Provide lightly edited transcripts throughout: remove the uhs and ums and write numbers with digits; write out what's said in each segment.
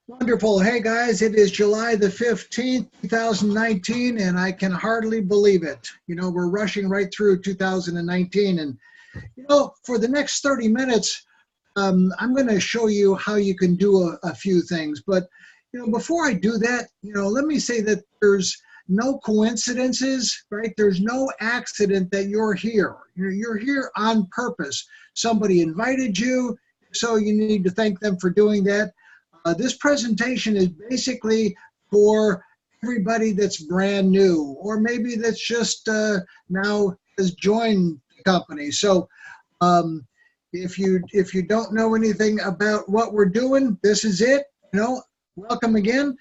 Wonderful. Hey guys, it is July the 15th, 2019, and I can hardly believe it. We're rushing right through 2019. And, for the next 30 minutes, I'm going to show you how you can do a few things. But, before I do that, let me say that there's no coincidences, right? There's no accident that you're here. You're here on purpose. Somebody invited you, so you need to thank them for doing that. This presentation is basically for everybody that's brand new, or maybe that's just now has joined the company. So if you don't know anything about what we're doing, this is it. Welcome again.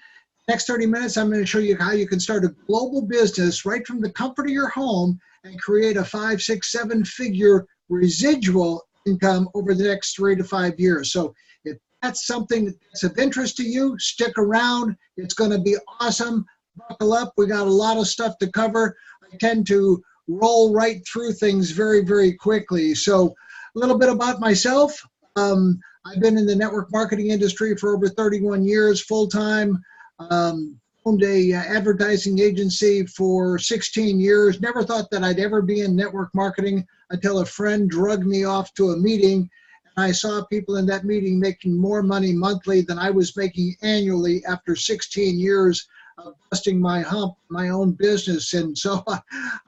Next 30 minutes, I'm going to show you how you can start a global business right from the comfort of your home and create a 5, 6, 7-figure residual income over the next 3 to 5 years. So if that's something that's of interest to you, stick around. It's going to be awesome. Buckle up. We got a lot of stuff to cover. I tend to roll right through things very, very quickly. So a little bit about myself. I've been in the network marketing industry for over 31 years, full-time. Owned a advertising agency for 16 years. Never thought that I'd ever be in network marketing until a friend drugged me off to a meeting. I saw people in that meeting making more money monthly than I was making annually after 16 years of busting my hump, my own business. And so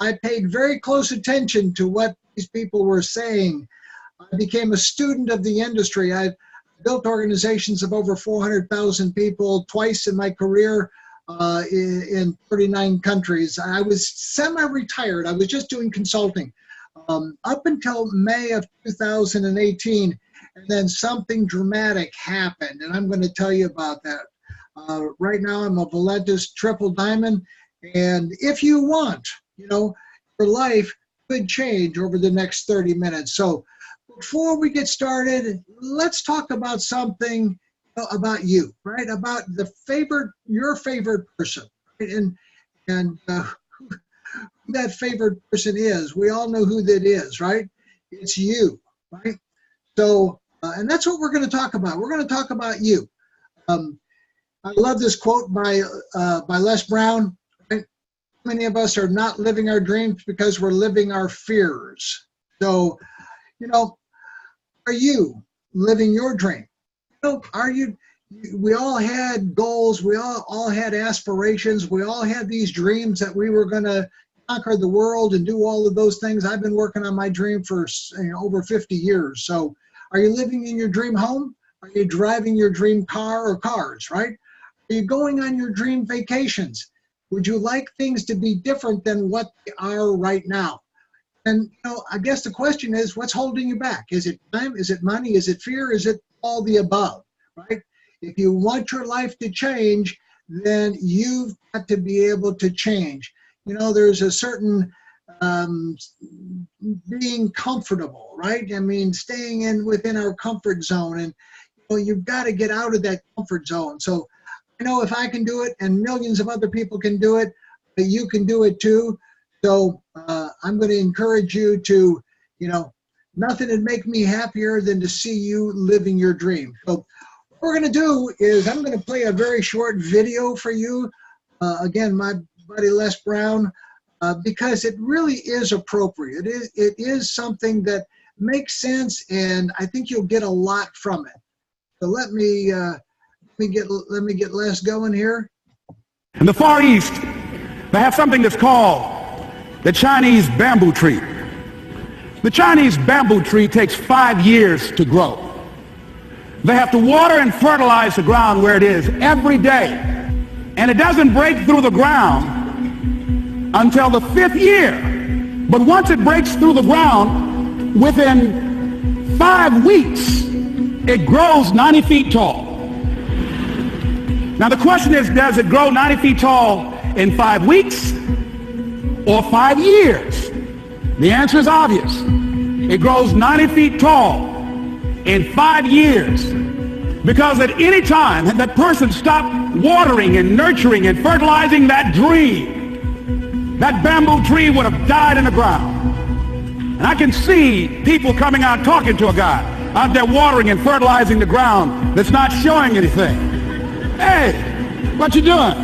I paid very close attention to what these people were saying. I became a student of the industry. I've built organizations of over 400,000 people twice in my career in 39 countries. I was semi-retired. I was just doing consulting. Up until May of 2018, and then something dramatic happened, and I'm going to tell you about that. Right now, I'm a Valentus triple diamond, and if you want, your life could change over the next 30 minutes. So before we get started, let's talk about something about you, right? About your favorite person, right? And who that favorite person is. We all know who that is, right? It's you, right? So, and that's what we're going to talk about. We're going to talk about you. I love this quote by Les Brown. Right? Many of us are not living our dreams because we're living our fears. So, are you living your dream? Are you? We all had goals. We all had aspirations. We all had these dreams that we were going to conquer the world and do all of those things. I've been working on my dream for over 50 years. So are you living in your dream home? Are you driving your dream car or cars, right? Are you going on your dream vacations? Would you like things to be different than what they are right now? And I guess the question is, what's holding you back? Is it time? Is it money? Is it fear? Is it all the above, right? If you want your life to change, then you've got to be able to change. There's a certain being comfortable, right? I mean, staying within our comfort zone, and you've got to get out of that comfort zone. So I know if I can do it, and millions of other people can do it, but you can do it too. So I'm going to encourage you to, nothing would make me happier than to see you living your dream. So what we're going to do is I'm going to play a very short video for you. Again, my buddy Les Brown, because it really is appropriate. It is something that makes sense, and I think you'll get a lot from it. So let me get Les going here. In the Far East, they have something that's called the Chinese bamboo tree. The Chinese bamboo tree takes 5 years to grow. They have to water and fertilize the ground where it is every day. And it doesn't break through the ground until the 5th year. But once it breaks through the ground, within 5 weeks, it grows 90 feet tall. Now the question is, does it grow 90 feet tall in 5 weeks or 5 years? The answer is obvious. It grows 90 feet tall in 5 years, because at any time that person stopped watering and nurturing and fertilizing that dream, that bamboo tree would have died in the ground. And I can see people coming out talking to a guy out there watering and fertilizing the ground that's not showing anything. Hey, what you doing?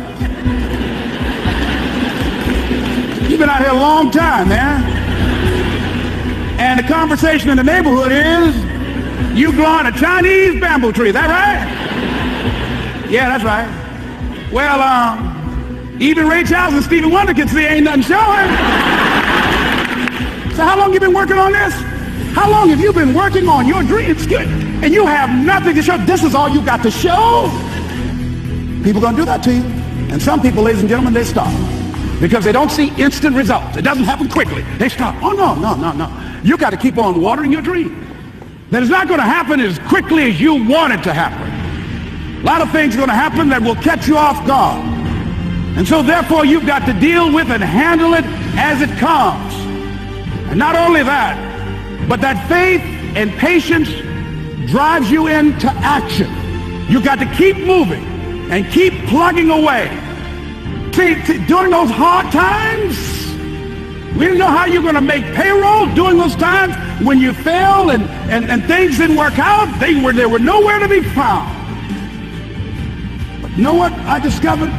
You've been out here a long time, man. And the conversation in the neighborhood is, you growing a Chinese bamboo tree, is that right? Yeah, that's right. Well, even Ray Charles and Stevie Wonder can see ain't nothing showing. So how long you been working on this? How long have you been working on your dreams? And you have nothing to show. This is all you got to show. People gonna do that to you. And some people, ladies and gentlemen, they stop. Because they don't see instant results. It doesn't happen quickly. They stop. Oh, no. You got to keep on watering your dream. That it's not going to happen as quickly as you want it to happen. A lot of things are going to happen that will catch you off guard. And so therefore you've got to deal with and handle it as it comes. And not only that, but that faith and patience drives you into action. You've got to keep moving and keep plugging away. See, during those hard times, we didn't know how you're going to make payroll. During those times when you failed and things didn't work out, they were nowhere to be found. But you know what I discovered?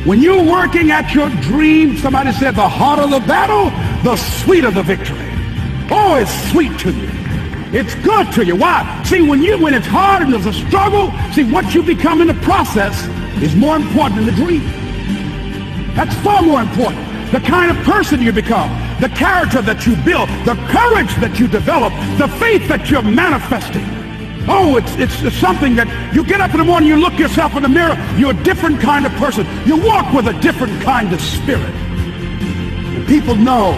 When you're working at your dream, somebody said the harder the battle, the sweeter the victory. Oh, it's sweet to you. It's good to you. Why? See, when it's hard and there's a struggle, see, what you become in the process is more important than the dream. That's far more important. The kind of person you become, the character that you build, the courage that you develop, the faith that you're manifesting. Oh, it's something that you get up in the morning, you look yourself in the mirror, you're a different kind of person. You walk with a different kind of spirit. And people know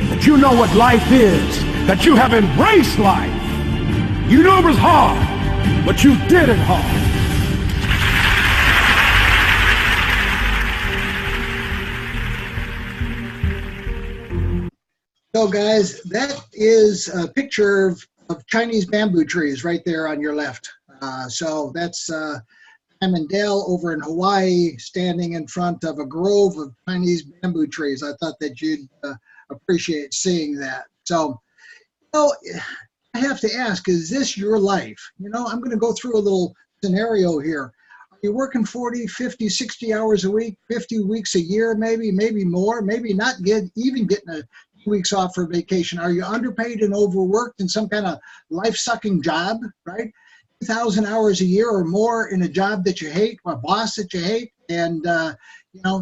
that you know what life is, that you have embraced life. You know it was hard, but you did it hard. So guys, that is a picture of Chinese bamboo trees right there on your left. So that's Sam and Dale over in Hawaii standing in front of a grove of Chinese bamboo trees. I thought that you'd appreciate seeing that. So, I have to ask, is this your life? I'm going to go through a little scenario here. Are you working 40, 50, 60 hours a week, 50 weeks a year, maybe more, maybe not even getting a weeks off for vacation? Are you underpaid and overworked in some kind of life-sucking job, right? 2,000 hours a year or more in a job that you hate, or a boss that you hate, and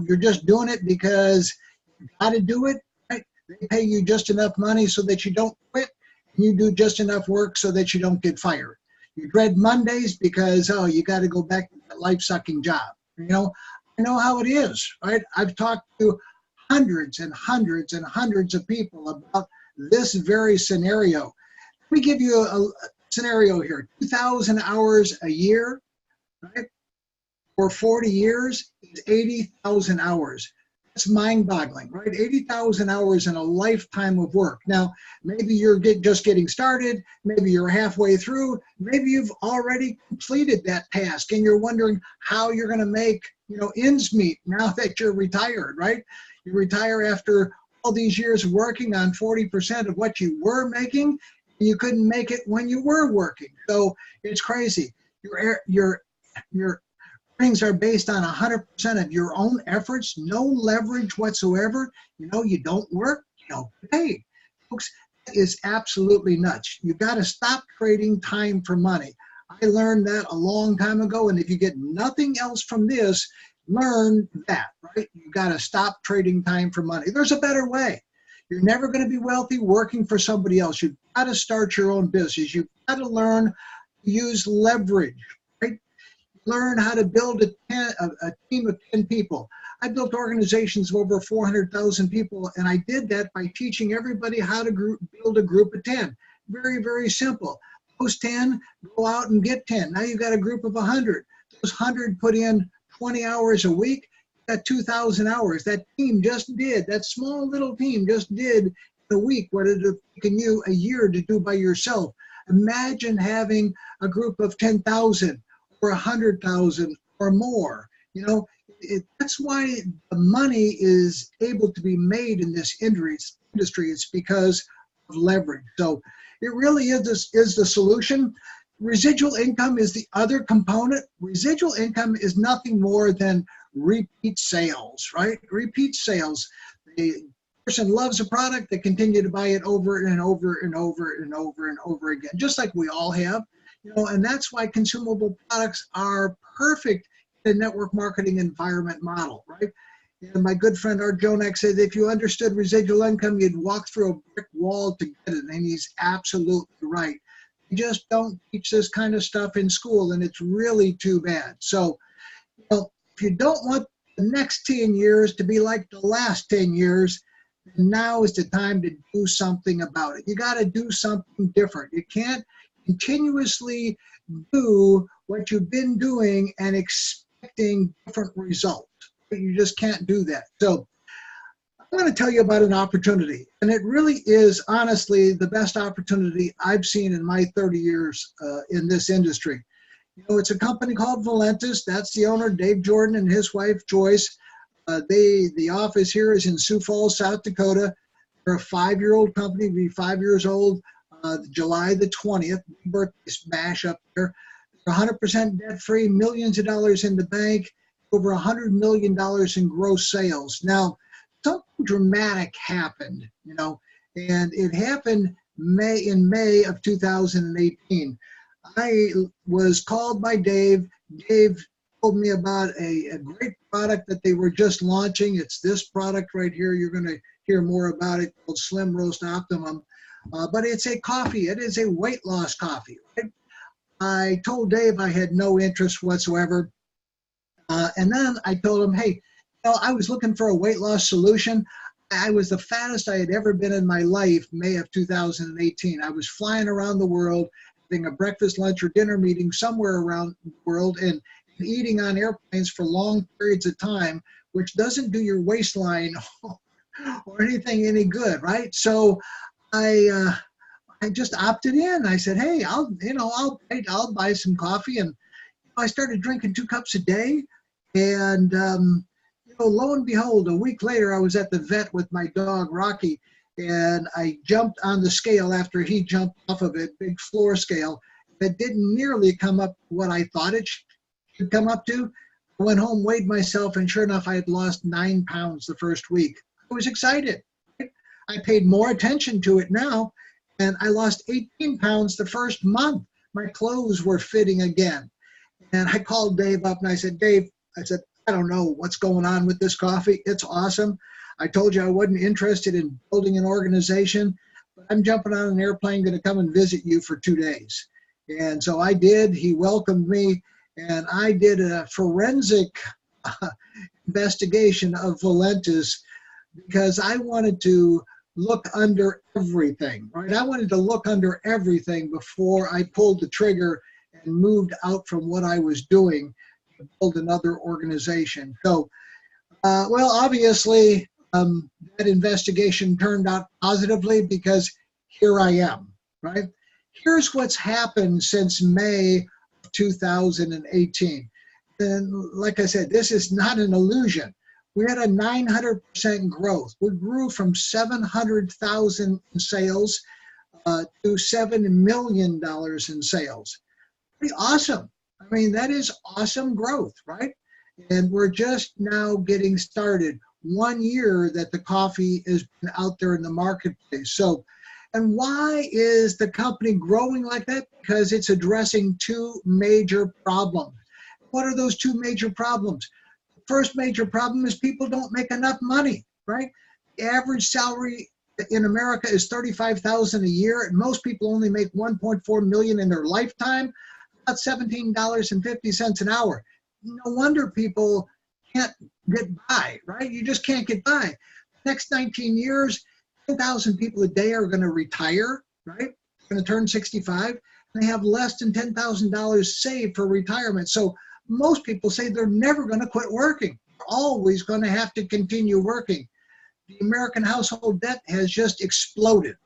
you're just doing it because you got to do it, right? They pay you just enough money so that you don't quit. You do just enough work so that you don't get fired. You dread Mondays because, you got to go back to that life-sucking job. I know how it is, right? I've talked to hundreds and hundreds and hundreds of people about this very scenario. Let me give you a scenario here. 2,000 hours a year, right? For 40 years, it's 80,000 hours. That's mind-boggling, right? 80,000 hours in a lifetime of work. Now, maybe you're just getting started. Maybe you're halfway through. Maybe you've already completed that task and you're wondering how you're going to make, ends meet now that you're retired, right? You retire after all these years working on 40% of what you were making. You couldn't make it when you were working. So it's crazy. Your earnings are based on 100% of your own efforts, no leverage whatsoever. You don't work, you don't get paid. Folks, that is absolutely nuts. You've got to stop trading time for money. I learned that a long time ago, and if you get nothing else from this, learn that, right? You got to stop trading time for money. There's a better way. You're never going to be wealthy working for somebody else. You've got to start your own business. You've got to learn to use leverage, right? Learn how to build a team of 10 people. I built organizations of over 400,000 people, and I did that by teaching everybody how to build a group of 10. Very, very simple. Those 10, go out and get 10. Now you've got a group of 100. Those 100 put in 20 hours a week, got 2,000 hours. That team just did, that small little team just did in a week what it would have taken you a year to do by yourself. Imagine having a group of 10,000 or 100,000 or more. That's why the money is able to be made in this industry. It's because of leverage. So it really is the solution. Residual income is the other component. Residual income is nothing more than repeat sales, right? Repeat sales. The person loves a product, they continue to buy it over and over and over and over and over again, just like we all have, you know, and that's why consumable products are perfect in a network marketing environment model, right? And my good friend Art Jonak said, if you understood residual income, you'd walk through a brick wall to get it, and he's absolutely right. You just don't teach this kind of stuff in school, and it's really too bad. So, you know, if you don't want the next 10 years to be like the last 10 years, now is the time to do something about it. You got to do something different. You can't continuously do what you've been doing and expecting different results. You just can't do that. So I'm going to tell you about an opportunity, and it really is honestly the best opportunity I've seen in my 30 years in this industry. You know, it's a company called Valentus. That's the owner, Dave Jordan, and his wife, Joyce. The office here is in Sioux Falls, South Dakota. They're a 5-year-old company, be 5 years old, July the 20th. Birthday smash up there. They're 100% debt-free, millions of dollars in the bank, over $100 million in gross sales. Now, something dramatic happened, you know, and it happened in May of 2018. I was called by Dave. Dave told me about a great product that they were just launching. It's this product right here. You're going to hear more about it, called Slim Roast Optimum. But it's a coffee. It is a weight loss coffee, right? I told Dave I had no interest whatsoever. And then I told him, hey, you know, I was looking for a weight loss solution. I was the fattest I had ever been in my life, May of 2018. I was flying around the world, having a breakfast, lunch, or dinner meeting somewhere around the world, and eating on airplanes for long periods of time, which doesn't do your waistline or anything any good, right? So I just opted in. I said, hey, I'll buy some coffee, and I started drinking 2 cups a day. And, you know, lo and behold, a week later, I was at the vet with my dog, Rocky, and I jumped on the scale after he jumped off of it, big floor scale, that didn't nearly come up to what I thought it should come up to. I went home, weighed myself, and sure enough, I had lost 9 pounds the first week. I was excited. Right? I paid more attention to it now, and I lost 18 pounds the first month. My clothes were fitting again. And I called Dave up and I said, Dave, I don't know what's going on with this coffee. It's awesome. I told you I wasn't interested in building an organization, but I'm jumping on an airplane, going to come and visit you for 2 days. And so I did. He welcomed me, and I did a forensic investigation of Valentus because I wanted to look under everything, right? I wanted to look under everything before I pulled the trigger and moved out from what I was doing to build another organization. So, well, obviously, that investigation turned out positively because here I am, right? Here's what's happened since May of 2018. And like I said, this is not an illusion. We had a 900% growth. We grew from 700,000 in sales to $7 million in sales. Pretty awesome. I mean, that is awesome growth, right? And we're just now getting started. 1 year that the coffee has been out there in the marketplace. So, and why is the company growing like that? Because it's addressing 2 major problems. What are those 2 major problems? The first major problem is people don't make enough money, right? The average salary in America is $35,000 a year, and most people only make $1.4 million in their lifetime, about $17.50 an hour. No wonder people can't get by, right? You just can't get by. Next 19 years, 10,000 people a day are going to retire, right? They're going to turn 65. And they have less than $10,000 saved for retirement. So most people say they're never going to quit working. They're always going to have to continue working. The American household debt has just exploded,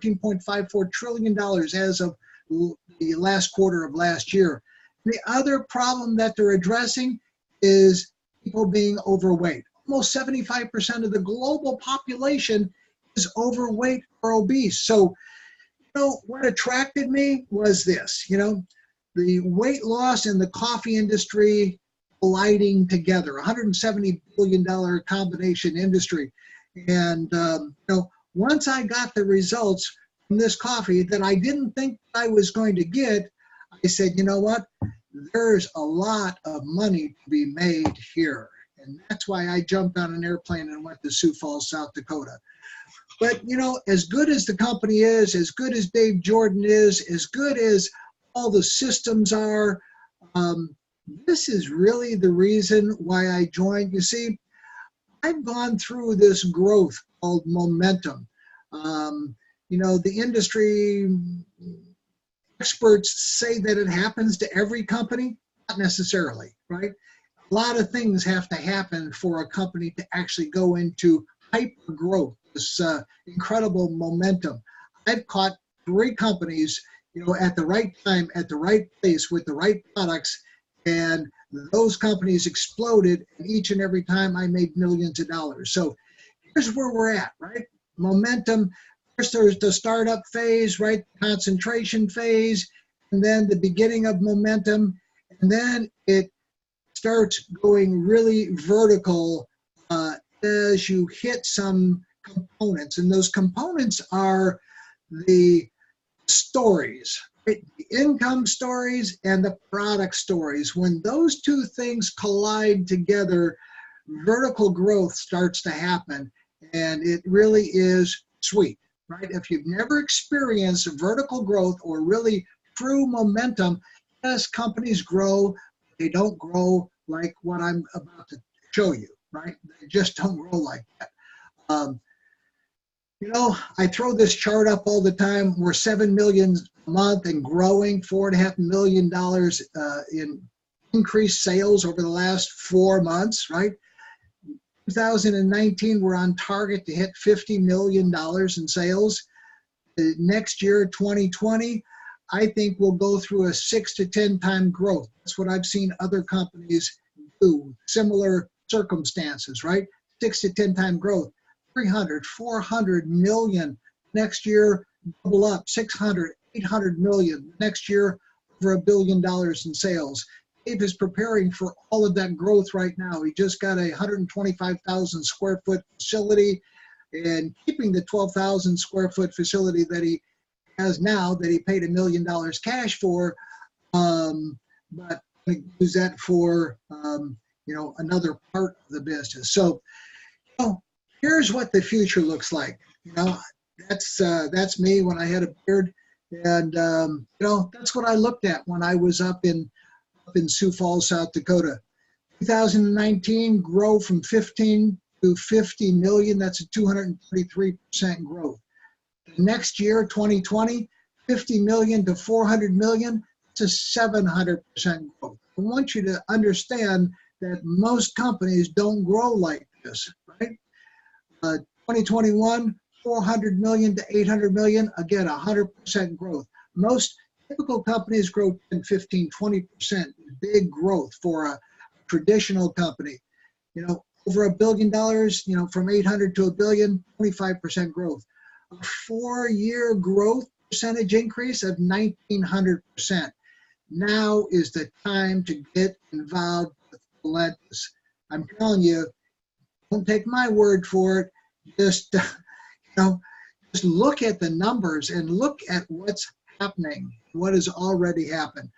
$13.54 trillion as of the last quarter of last year. The other problem that they're addressing is people being overweight. Almost 75% of the global population is overweight or obese. So, you know, what attracted me was this, you know, the weight loss and the coffee industry colliding together, $170 billion combination industry. And once I got the results from this coffee that I didn't think I was going to get, I said, you know what? There's a lot of money to be made here. And that's why I jumped on an airplane and went to Sioux Falls, South Dakota. But, as good as the company is, as good as Dave Jordan is, as good as all the systems are, this is really the reason why I joined. You see, I've gone through this growth called momentum. The industry experts say that it happens to every company. Not necessarily, right? A lot of things have to happen for a company to actually go into hyper growth, this incredible momentum. I've caught 3 companies, at the right time, at the right place, with the right products, and those companies exploded, and each and every time I made millions of dollars. So here's where we're at, right? Momentum. First there's the startup phase, right? Concentration phase, and then the beginning of momentum, and then it starts going really vertical as you hit some components, and those components are the stories, right? The income stories and the product stories. When those two things collide together, vertical growth starts to happen, and it really is sweet, right? If you've never experienced vertical growth or really true momentum, yes, companies grow, they don't grow like what I'm about to show you, right? They just don't grow like that. I throw this chart up all the time. We're 7 million a month and growing, $4.5 million in increased sales over the last 4 months, right? 2019, we're on target to hit $50 million in sales. Next year, 2020, I think we'll go through a 6 to 10 time growth. That's what I've seen other companies do, similar circumstances, right? 6 to 10 time growth, 300, 400 million. Next year, double up, 600, 800 million. Next year, over $1 billion in sales. Dave is preparing for all of that growth right now. He just got a 125,000 square foot facility, and keeping the 12,000 square foot facility that he has now, that he paid $1 million cash for, but use that for another part of the business. So here's what the future looks like. That's me when I had a beard, and that's what I looked at when I was up in Sioux Falls, South Dakota. 2019, grow from 15 to 50 million. That's a 233% growth. Next year, 2020, 50 million to 400 million. It's a 700% growth. I want you to understand that most companies don't grow like this, right? 2021, 400 million to 800 million. Again, 100% growth. Most typical companies grow 10, 15, 20%. Big growth for a traditional company. Over $1 billion, from 800 to a billion, 25% growth. A 4-year growth percentage increase of 1,900%. Now is the time to get involved with Valentus. I'm telling you, don't take my word for it. Just look at the numbers and look at what's happening, what has already happened.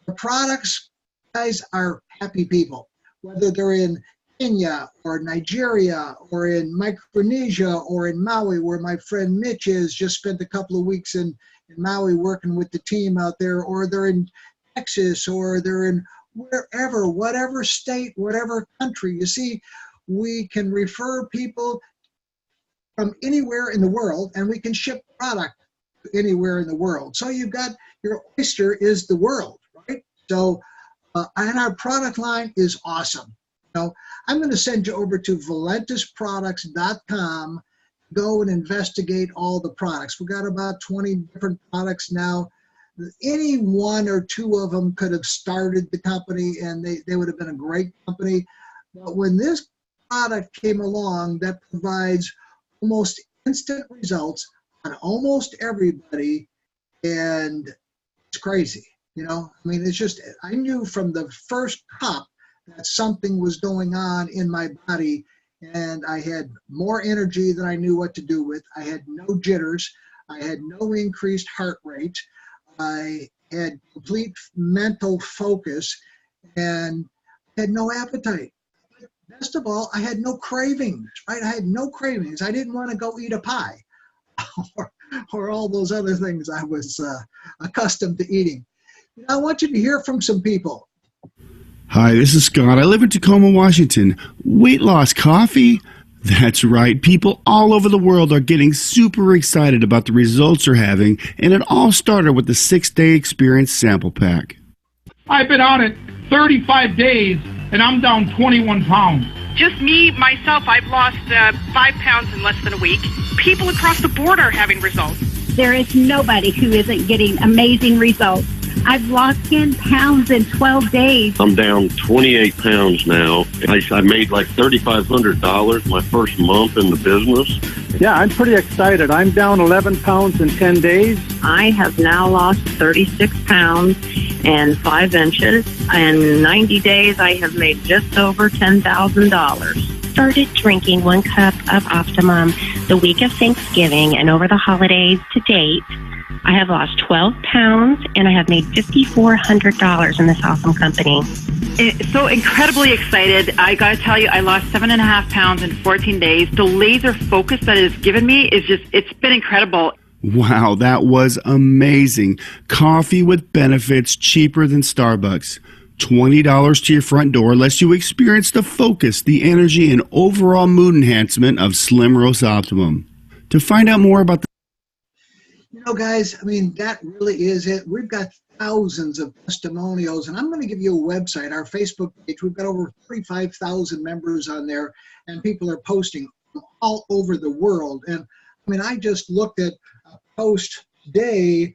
The products, guys, are happy people, whether they're in Kenya or Nigeria or in Micronesia or in Maui, where my friend Mitch is, just spent a couple of weeks in Maui working with the team out there, or they're in Texas, or they're in wherever, whatever state, whatever country. You see, we can refer people from anywhere in the world, and we can ship product to anywhere in the world. So you've got your oyster is the world, right? So, and our product line is awesome. I'm going to send you over to valentusproducts.com. Go and investigate all the products. We've got about 20 different products now. Any one or two of them could have started the company, and they would have been a great company. But when this product came along that provides almost instant results on almost everybody, and it's crazy. I mean, it's just, I knew from the first cup that something was going on in my body, and I had more energy than I knew what to do with. I had no jitters. I had no increased heart rate. I had complete mental focus and had no appetite. Best of all, I had no cravings, right? I had no cravings. I didn't want to go eat a pie or all those other things I was accustomed to eating. I want you to hear from some people. Hi, this is Scott. I live in Tacoma, Washington. Weight loss coffee? That's right. People all over the world are getting super excited about the results they're having, and it all started with the 6-day experience sample pack. I've been on it 35 days, and I'm down 21 pounds. Just me, myself, I've lost 5 pounds in less than a week. People across the board are having results. There is nobody who isn't getting amazing results. I've lost 10 pounds in 12 days. I'm down 28 pounds now. I made like $3,500 my first month in the business. Yeah, I'm pretty excited. I'm down 11 pounds in 10 days. I have now lost 36 pounds and 5 inches. In 90 days, I have made just over $10,000. Started drinking 1 cup of Optimum the week of Thanksgiving, and over the holidays to date, I have lost 12 pounds and I have made $5,400 in this awesome company. So incredibly excited. I got to tell you, I lost 7.5 pounds in 14 days. The laser focus that it has given me is just, it's been incredible. Wow, that was amazing. Coffee with benefits cheaper than Starbucks. $20 to your front door lets you experience the focus, the energy, and overall mood enhancement of Slim Roast Optimum. To find out more about the Guys, I mean, that really is it. We've got thousands of testimonials, and I'm going to give you a website, our Facebook page. We've got over 35,000 members on there, and people are posting all over the world. And I mean, I just looked at a post today,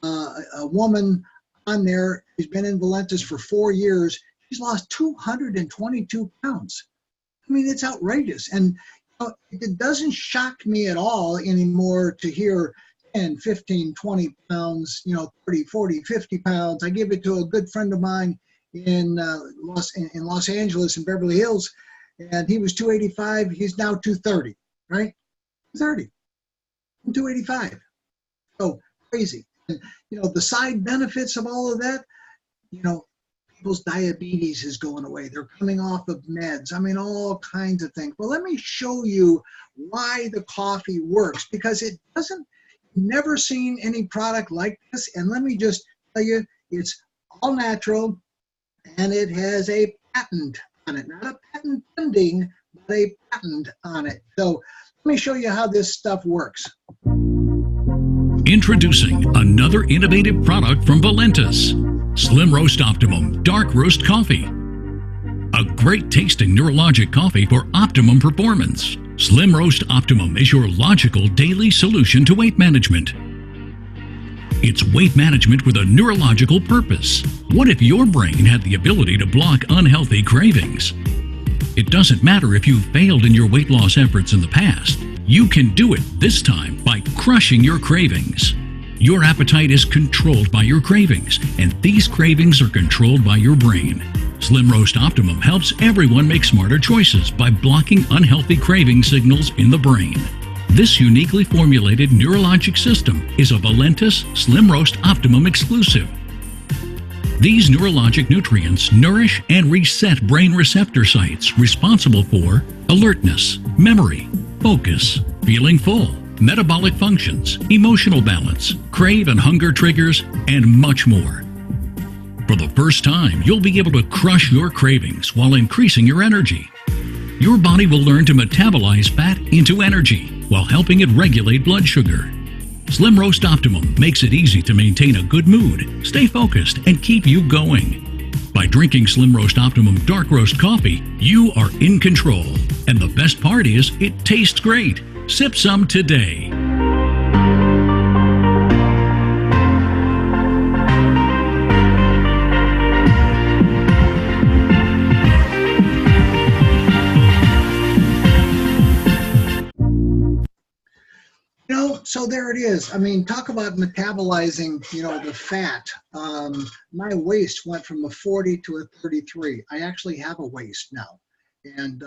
a woman on there who's been in Valentus for 4 years. She's lost 222 pounds. I mean, it's outrageous. And it doesn't shock me at all anymore to hear 10, 15, 20 pounds, 30, 40, 50 pounds. I give it to a good friend of mine in Los Angeles, in Beverly Hills, and he was 285. He's now 230, right? 230, 285. So crazy. And, the side benefits of all of that, people's diabetes is going away. They're coming off of meds. I mean, all kinds of things. Well, let me show you why the coffee works, because it doesn't. Never seen any product like this, and let me just tell you, it's all natural, and it has a patent on it. Not a patent pending, but a patent on it. So let me show you how this stuff works. Introducing another innovative product from Valentus, Slim Roast Optimum Dark Roast Coffee. A great tasting neurologic coffee for optimum performance. Slim Roast Optimum is your logical daily solution to weight management. It's weight management with a neurological purpose. What if your brain had the ability to block unhealthy cravings? It doesn't matter if you've failed in your weight loss efforts in the past. You can do it this time by crushing your cravings. Your appetite is controlled by your cravings, and these cravings are controlled by your brain. Slim Roast Optimum helps everyone make smarter choices by blocking unhealthy craving signals in the brain. This uniquely formulated neurologic system is a Valentus Slim Roast Optimum exclusive. These neurologic nutrients nourish and reset brain receptor sites responsible for alertness, memory, focus, feeling full, metabolic functions, emotional balance, crave and hunger triggers, and much more. For the first time, you'll be able to crush your cravings while increasing your energy. Your body will learn to metabolize fat into energy while helping it regulate blood sugar. Slim Roast Optimum makes it easy to maintain a good mood, stay focused, and keep you going. By drinking Slim Roast Optimum Dark Roast Coffee, you are in control. And the best part is, it tastes great. Sip some today. So there it is. I mean, talk about metabolizing, the fat. My waist went from a 40 to a 33. I actually have a waist now. And,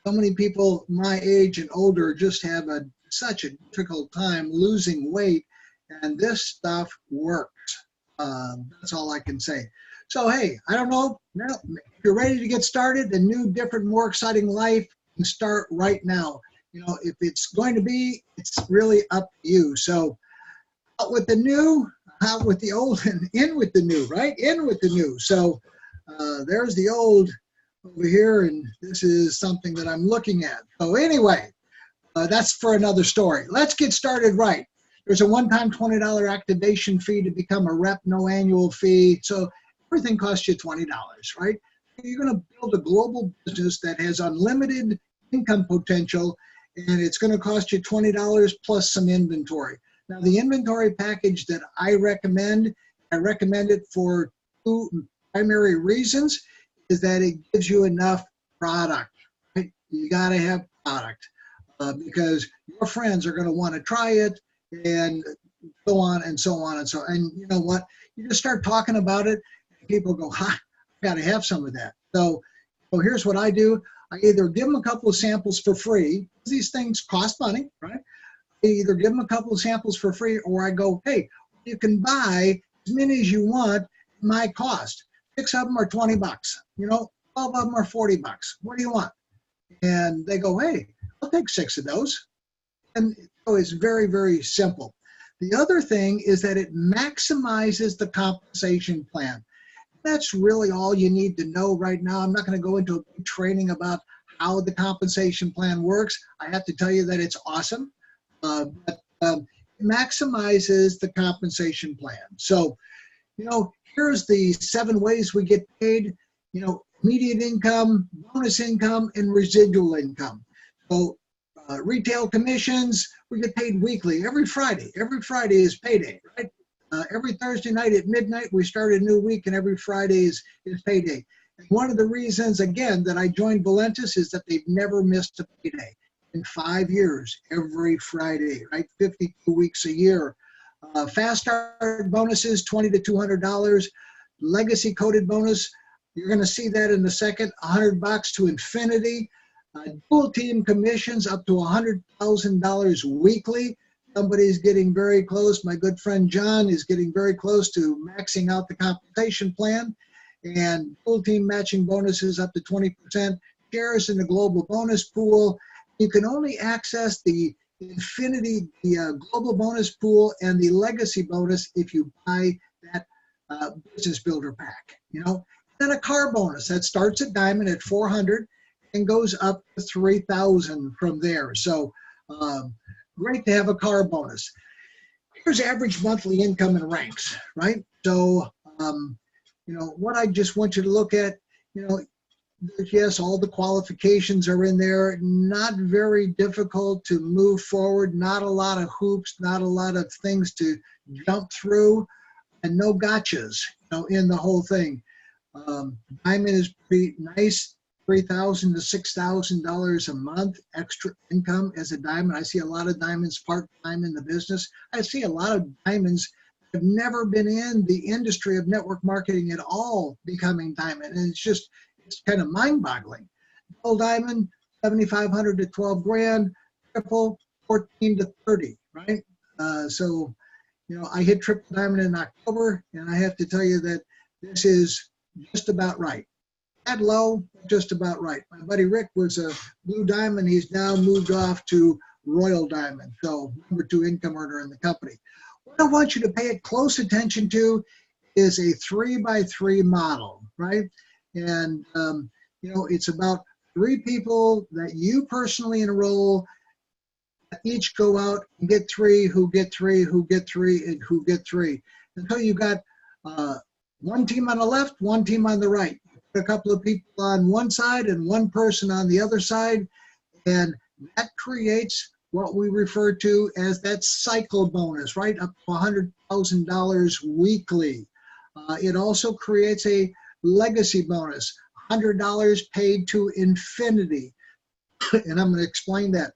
so many people my age and older just have such a difficult time losing weight. And this stuff works. That's all I can say. So, hey, I don't know. If you're ready to get started, a new, different, more exciting life, you can start right now. If it's going to be, it's really up to you. So out with the new, out with the old, and in with the new, right? In with the new. So there's the old over here, and this is something that I'm looking at. So anyway, that's for another story. Let's get started right. There's a one-time $20 activation fee to become a rep, no annual fee. So everything costs you $20, right? You're going to build a global business that has unlimited income potential, and it's going to cost you $20 plus some inventory. Now, the inventory package that I recommend it for two primary reasons, is that it gives you enough product, right? You got to have product because your friends are going to want to try it, and so on and so on and so on. And you know what? You just start talking about it, and people go, I got to have some of that. So here's what I do. I either give them a couple of samples for free. These things cost money, right? I either give them a couple of samples for free, or I go, hey, you can buy as many as you want at my cost. 6 of them are $20. 12 of them are $40. What do you want? And they go, hey, I'll take 6 of those. And so it's very, very simple. The other thing is that it maximizes the compensation plan. That's really all you need to know right now. I'm not going to go into a big training about how the compensation plan works. I have to tell you that it's awesome. But it maximizes the compensation plan. So, here's the 7 ways we get paid. Immediate income, bonus income, and residual income. So retail commissions, we get paid weekly, every Friday. Every Friday is payday, right? Every Thursday night at midnight, we start a new week, and every Friday is payday. And one of the reasons, again, that I joined Valentus is that they've never missed a payday. In 5 years, every Friday, right? 52 weeks a year. Fast start bonuses, $20 to $200. Legacy coded bonus, you're going to see that in a second, $100 to infinity. Dual team commissions up to $100,000 weekly. Somebody's getting very close. My good friend John is getting very close to maxing out the compensation plan. And dual team matching bonuses up to 20%. Shares in the global bonus pool. You can only access the infinity, the global bonus pool and the legacy bonus if you buy that business builder pack. Then a car bonus that starts at diamond at 400 and goes up to 3,000 from there. So great to have a car bonus. Here's average monthly income and ranks, right? So what I just want you to look at, yes, all the qualifications are in there. Not very difficult to move forward. Not a lot of hoops, not a lot of things to jump through, and no gotchas, in the whole thing. Diamond is pretty nice, $3,000 to $6,000 a month extra income as a diamond. I see a lot of diamonds part-time in the business. I see a lot of diamonds that have never been in the industry of network marketing at all becoming diamond, and it's kind of mind-boggling. Double diamond, 7,500 to 12 grand. Triple, 14 to 30, right? So, I hit triple diamond in October, and I have to tell you that this is just about right. That low, just about right. My buddy Rick was a blue diamond. He's now moved off to royal diamond, so number 2 income earner in the company. What I want you to pay close attention to is a 3x3 model, right? And, it's about 3 people that you personally enroll, each go out and get 3, who get 3, who get 3, and who get 3. Until you got one team on the left, one team on the right. Put a couple of people on one side and one person on the other side, and that creates what we refer to as that cycle bonus, right? Up to $100,000 weekly. It also creates a legacy bonus, $100 paid to infinity. And I'm going to explain that.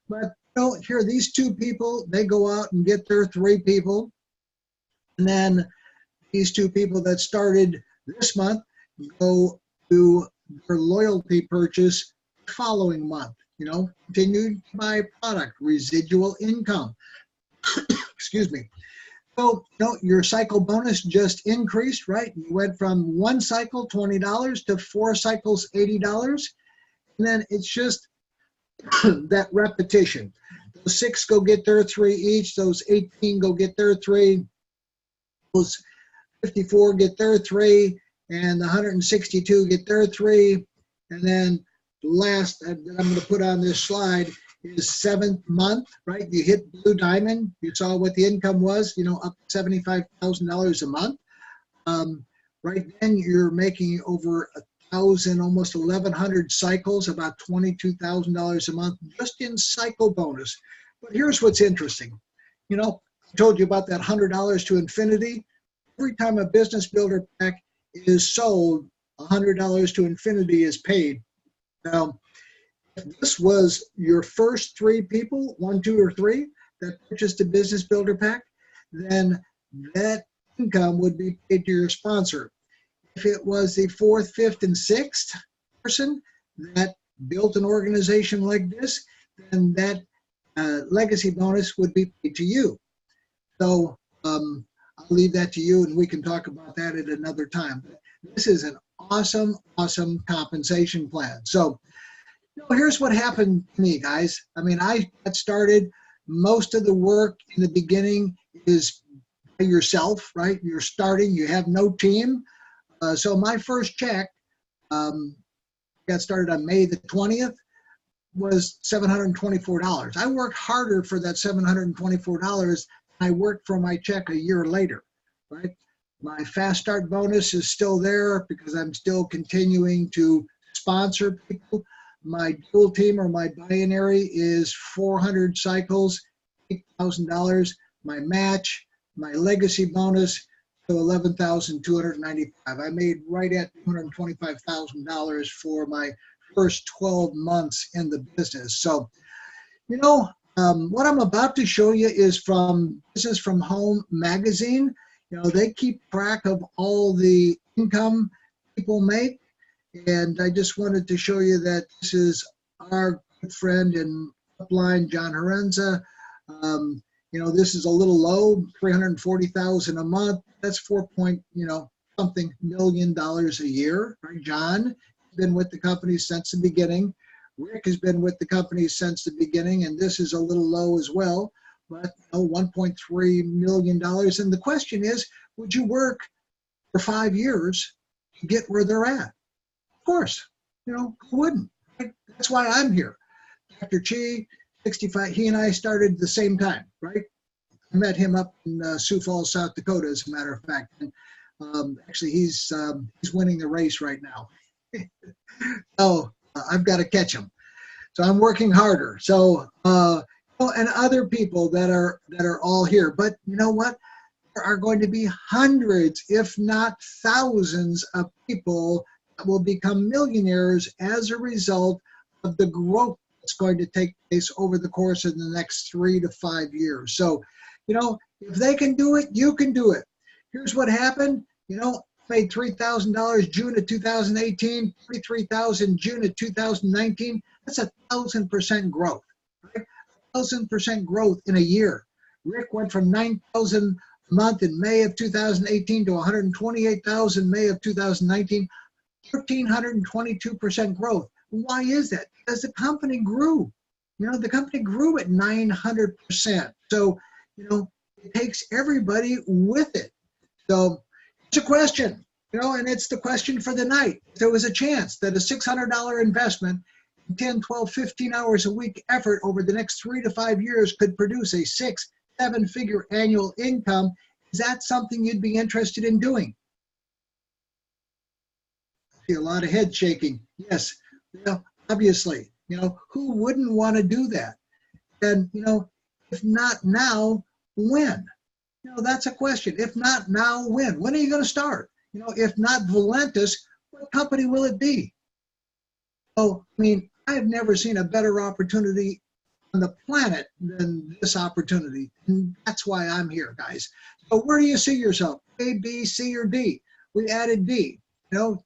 But know, here, these 2 people, they go out and get their 3 people. And then these 2 people that started this month go to their loyalty purchase the following month. You know, continue to buy product, residual income. Excuse me. So, you know, your cycle bonus just increased, right? You went from 1 cycle, $20, to 4 cycles, $80. And then it's just that repetition. Those 6 go get their 3 each. Those 18 go get their 3. Those 54 get their 3. And the 162 get their 3. And then the last that I'm going to put on this slide is 7th month, right? You hit Blue Diamond. You saw what the income was, you know, up to $75,000 a month. Right then, you're making over 1,000, almost 1,100 cycles, about $22,000 a month just in cycle bonus. But here's what's interesting. You know, I told you about that $100 to infinity. Every time a business builder pack is sold, $100 to infinity is paid. Now, if this was your first 3 people, 1, 2, or 3, that purchased a business builder pack, then that income would be paid to your sponsor. If it was the 4th, 5th, and 6th person that built an organization like this, then that legacy bonus would be paid to you. So I'll leave that to you, and we can talk about that at another time. This is an awesome, awesome compensation plan. So, you know, here's what happened to me, guys. I mean, I got started. Most of the work in the beginning is by yourself, right? You're starting. You have no team. So my first check, got started on May the 20th, was $724. I worked harder for that $724 than I worked for my check a year later, right? My fast start bonus is still there because I'm still continuing to sponsor people. My dual team or my binary is 400 cycles, $8,000. My match, my legacy bonus, to $11,295. I made right at $225,000 for my first 12 months in the business. So, you know, what I'm about to show you is from Business from Home magazine. You know, they keep track of all the income people make. And I just wanted to show you that this is our good friend in upline, Jonna Renza. You know, this is a little low, $340,000 a month. That's something million a year, right? John has been with the company since the beginning. Rick has been with the company since the beginning, and this is a little low as well, but $1.3 million. And the question is, would you work for 5 years to get where they're at? Of course, you know, who wouldn't? Right? That's why I'm here. Dr. Chi, 65, he and I started the same time, right? I met him up in Sioux Falls, South Dakota, as a matter of fact. And actually, he's winning the race right now. So I've got to catch him. So I'm working harder. So and other people that are all here. But you know what? There are going to be hundreds, if not thousands, of people that will become millionaires as a result of the growth that's going to take place over the course of the next 3 to 5 years. So, you know, if they can do it, you can do it. Here's what happened. You know, made $3,000 June of 2018, $33,000 June of 2019. That's 1,000% growth, right? 1,000% growth in a year. Rick went from $9,000 a month in May of 2018 to $128,000 May of 2019, 1,322% growth. Why is that? Because the company grew. You know, the company grew at 900%. So, you know, it takes everybody with it. So it's a question, you know, and it's the question for the night. If there was a chance that a $600 investment, 10, 12, 15 hours a week effort over the next 3 to 5 years could produce a 6-7 figure annual income, is that something you'd be interested in doing? I see a lot of head shaking. Yes, you know, obviously, you know, who wouldn't want to do that? And, you know, if not now, when? You know, that's a question. If not now, when? When are you going to start? You know, if not Valentus, what company will it be? Oh, I mean, I've never seen a better opportunity on the planet than this opportunity. And that's why I'm here, guys. So where do you see yourself? A, B, C, or D? We added D. You know,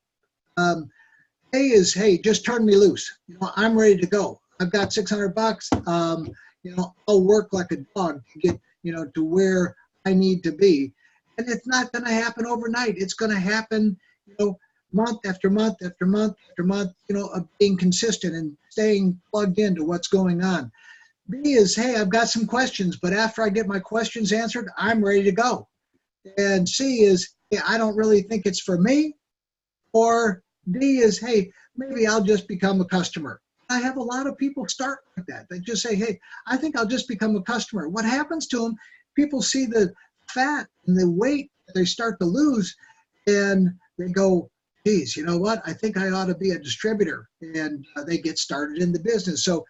A is, hey, just turn me loose. You know, I'm ready to go. I've got $600. You know, I'll work like a dog to get, you know, to where I need to be. And it's not going to happen overnight. It's going to happen, you know, month after month after month after month, you know, of being consistent and staying plugged into what's going on. B is, hey, I've got some questions, but after I get my questions answered, I'm ready to go. And C is, hey, I don't really think it's for me. Or D is, hey, maybe I'll just become a customer. I have a lot of people start like that. They just say, hey, I think I'll just become a customer. What happens to them, people see the fat and the weight that they start to lose, and they go, geez, you know what? I think I ought to be a distributor. And they get started in the business. So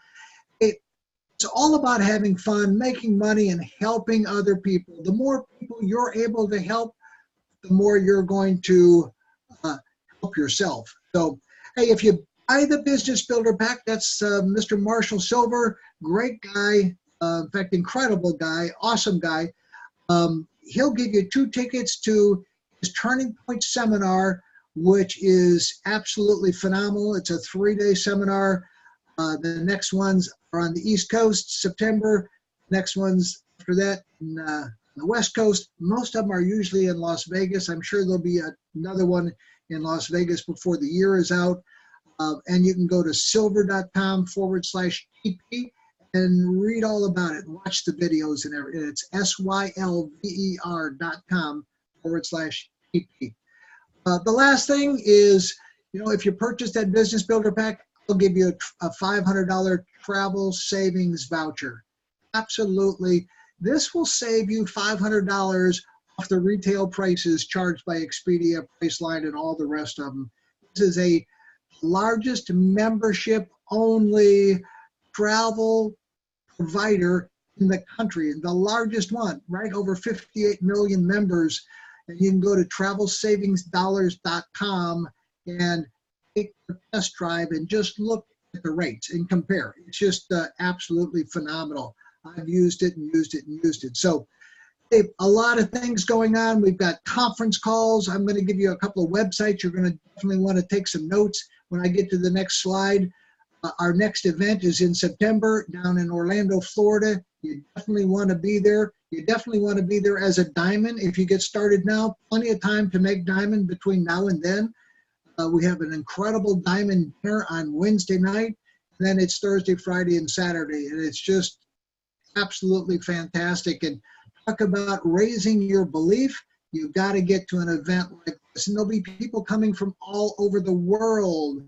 it's all about having fun, making money, and helping other people. The more people you're able to help, the more you're going to help yourself. So, hey, if you buy the Business Builder Pack, that's Mr. Marshall Silver, great guy, in fact, incredible guy, awesome guy. He'll give you 2 tickets to his Turning Point seminar, which is absolutely phenomenal. It's a 3-day seminar. The next ones are on the East Coast, September. Next ones after that in the West Coast. Most of them are usually in Las Vegas. I'm sure there'll be another one in Las Vegas before the year is out. And you can go to silver.com/TP and read all about it and watch the videos and everything. It's sylver.com/TP. The last thing is, you know, if you purchase that Business Builder Pack, I'll give you a $500 travel savings voucher. Absolutely. This will save you $500 off the retail prices charged by Expedia, Priceline, and all the rest of them. This is a largest membership-only travel provider in the country, and the largest one, right? Over 58 million members. And you can go to travelsavings.com and take the test drive and just look at the rates and compare. It's just absolutely phenomenal. I've used it and used it and used it. So hey, a lot of things going on. We've got conference calls. I'm going to give you a couple of websites. You're going to definitely want to take some notes when I get to the next slide. Our next event is in September down in Orlando, Florida. You definitely want to be there. You definitely want to be there as a diamond. If you get started now, plenty of time to make diamond between now and then. We have an incredible diamond dinner on Wednesday night. And then it's Thursday, Friday, and Saturday. And it's just absolutely fantastic. And talk about raising your belief. You've got to get to an event like this. And there'll be people coming from all over the world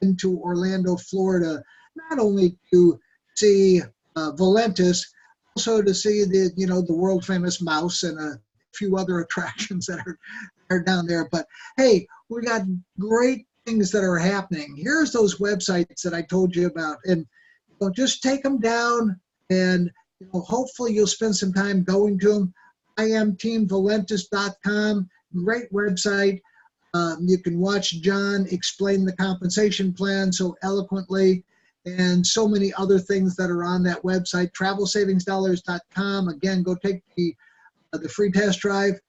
into Orlando, Florida, not only to see Valentus, also to see the, you know, the world famous mouse and a few other attractions that are down there. But hey, we got great things that are happening. Here's those websites that I told you about, and you know, just take them down, and you know, hopefully you'll spend some time going to them. IamTeamValentus.com, great website. You can watch John explain the compensation plan so eloquently, and so many other things that are on that website. TravelSavingsDollars.com. Again, go take the free test drive.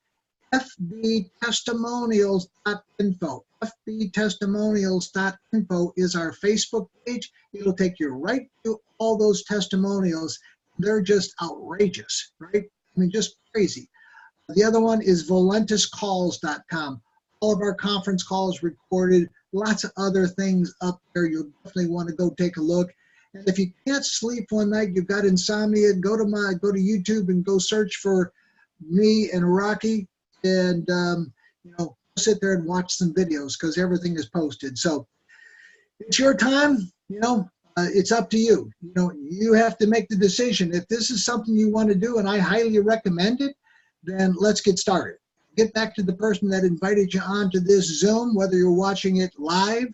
FBTestimonials.info. FBTestimonials.info is our Facebook page. It'll take you right to all those testimonials. They're just outrageous, right? I mean, just crazy. The other one is ValentusCalls.com. All of our conference calls recorded, lots of other things up there. You'll definitely want to go take a look. And if you can't sleep one night, you've got insomnia, go to YouTube and go search for me and Rocky, and you know, sit there and watch some videos because everything is posted. So it's your time. You know, it's up to you. You know, you have to make the decision. If this is something you want to do, and I highly recommend it, then let's get started. Get back to the person that invited you onto this Zoom, whether you're watching it live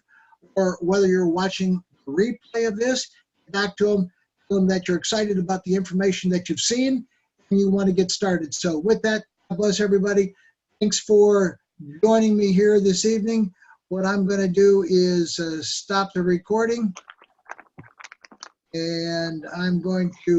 or whether you're watching the replay of this. Get back to them, tell them that you're excited about the information that you've seen and you want to get started. So with that, God bless everybody. Thanks for joining me here this evening. What I'm going to do is stop the recording. And I'm going to